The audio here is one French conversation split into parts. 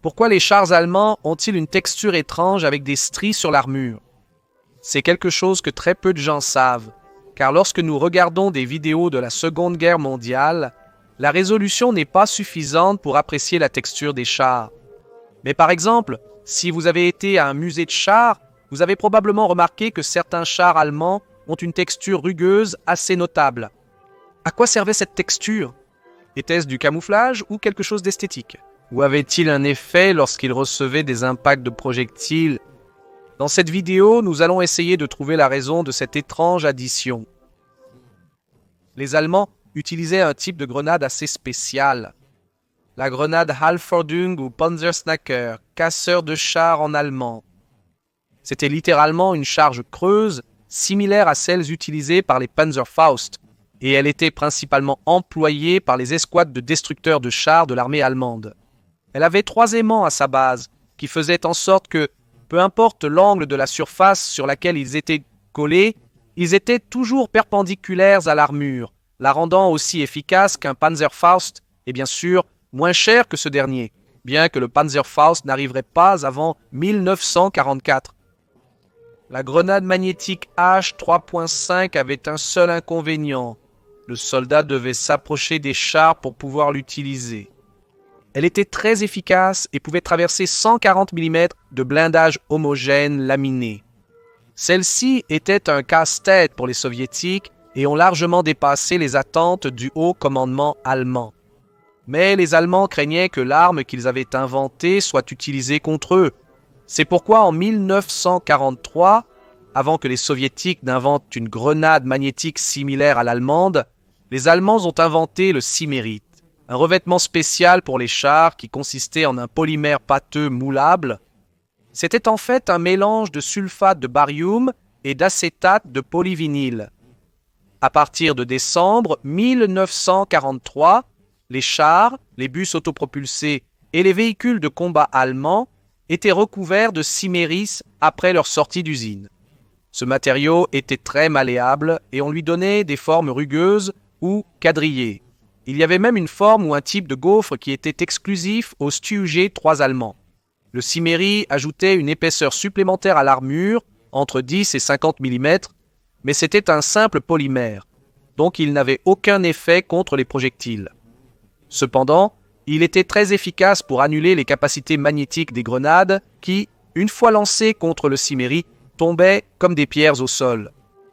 Pourquoi les chars allemands ont-ils une texture étrange avec des stries sur l'armure? C'est quelque chose que très peu de gens savent, car lorsque nous regardons des vidéos de la Seconde Guerre mondiale, la résolution n'est pas suffisante pour apprécier la texture des chars. Mais par exemple, si vous avez été à un musée de chars, vous avez probablement remarqué que certains chars allemands ont une texture rugueuse assez notable. À quoi servait cette texture? Était-ce du camouflage ou quelque chose d'esthétique? Ou avait-il un effet lorsqu'il recevait des impacts de projectiles? Dans cette vidéo, nous allons essayer de trouver la raison de cette étrange addition. Les Allemands utilisaient un type de grenade assez spécial. La grenade Halbfordung ou Panzersnacker, casseur de chars en allemand. C'était littéralement une charge creuse, similaire à celles utilisées par les Panzerfaust, et elle était principalement employée par les escouades de destructeurs de chars de l'armée allemande. Elle avait 3 aimants à sa base, qui faisaient en sorte que, peu importe l'angle de la surface sur laquelle ils étaient collés, ils étaient toujours perpendiculaires à l'armure, la rendant aussi efficace qu'un Panzerfaust et bien sûr moins cher que ce dernier, bien que le Panzerfaust n'arriverait pas avant 1944. La grenade magnétique H 3.5 avait un seul inconvénient. Le soldat devait s'approcher des chars pour pouvoir l'utiliser. Elle était très efficace et pouvait traverser 140 mm de blindage homogène laminé. Celle-ci était un casse-tête pour les soviétiques et ont largement dépassé les attentes du haut commandement allemand. Mais les Allemands craignaient que l'arme qu'ils avaient inventée soit utilisée contre eux. C'est pourquoi en 1943, avant que les soviétiques n'inventent une grenade magnétique similaire à l'allemande, les Allemands ont inventé le Cimérite, un revêtement spécial pour les chars qui consistait en un polymère pâteux moulable. C'était en fait un mélange de sulfate de barium et d'acétate de polyvinyle. À partir de décembre 1943, les chars, les bus autopropulsés et les véhicules de combat allemands étaient recouverts de Ciméris après leur sortie d'usine. Ce matériau était très malléable et on lui donnait des formes rugueuses ou quadrillées. Il y avait même une forme ou un type de gaufre qui était exclusif au Stu-G3 allemand. Le Ciméri ajoutait une épaisseur supplémentaire à l'armure, entre 10 et 50 mm, mais c'était un simple polymère, donc il n'avait aucun effet contre les projectiles. Cependant, il était très efficace pour annuler les capacités magnétiques des grenades qui, une fois lancées contre le Ciméri, tombaient comme des pierres au sol.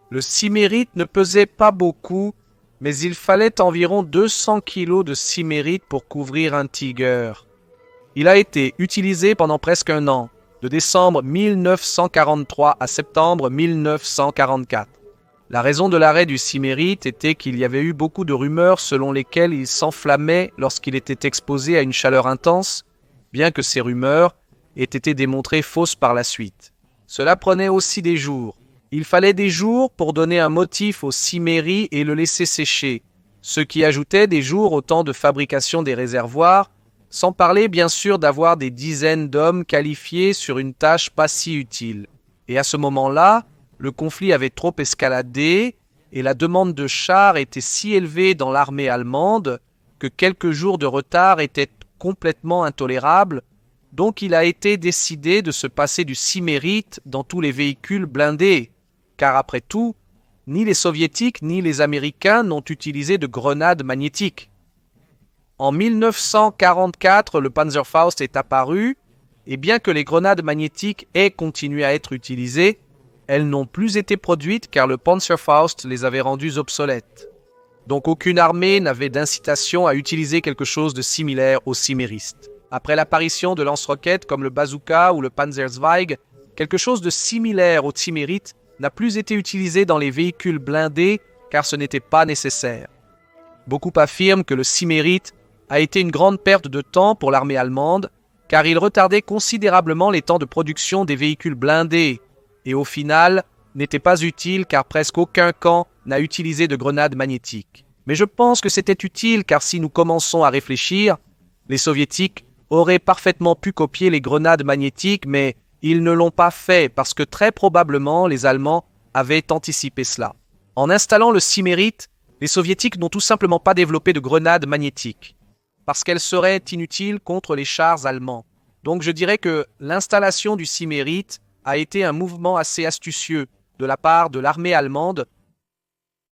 Le Cimérite ne pesait pas beaucoup, mais il fallait environ 200 kg de Cimérite pour couvrir un Tiger. Il a été utilisé pendant presque un an, de décembre 1943 à septembre 1944. La raison de l'arrêt du Cimérite était qu'il y avait eu beaucoup de rumeurs selon lesquelles il s'enflammait lorsqu'il était exposé à une chaleur intense, bien que ces rumeurs aient été démontrées fausses par la suite. Cela prenait aussi des jours. Il fallait des jours pour donner un motif au Ciméri et le laisser sécher, ce qui ajoutait des jours au temps de fabrication des réservoirs, sans parler bien sûr d'avoir des dizaines d'hommes qualifiés sur une tâche pas si utile. Et à ce moment-là, le conflit avait trop escaladé et la demande de chars était si élevée dans l'armée allemande que quelques jours de retard étaient complètement intolérables, donc il a été décidé de se passer du Cimérite dans tous les véhicules blindés, car après tout, ni les soviétiques ni les américains n'ont utilisé de grenades magnétiques. En 1944, le Panzerfaust est apparu, et bien que les grenades magnétiques aient continué à être utilisées, elles n'ont plus été produites car le Panzerfaust les avait rendues obsolètes. Donc aucune armée n'avait d'incitation à utiliser quelque chose de similaire au Cimériste. Après l'apparition de lance-roquettes comme le bazooka ou le Panzerzweig, quelque chose de similaire au Cimérite n'a plus été utilisé dans les véhicules blindés car ce n'était pas nécessaire. Beaucoup affirment que le Cimérite a été une grande perte de temps pour l'armée allemande car il retardait considérablement les temps de production des véhicules blindés et au final n'était pas utile car presque aucun camp n'a utilisé de grenades magnétiques. Mais je pense que c'était utile car si nous commençons à réfléchir, les soviétiques auraient parfaitement pu copier les grenades magnétiques, mais ils ne l'ont pas fait parce que très probablement les Allemands avaient anticipé cela. En installant le Cimérite, les soviétiques n'ont tout simplement pas développé de grenades magnétiques, parce qu'elles seraient inutiles contre les chars allemands. Donc je dirais que l'installation du Cimérite a été un mouvement assez astucieux de la part de l'armée allemande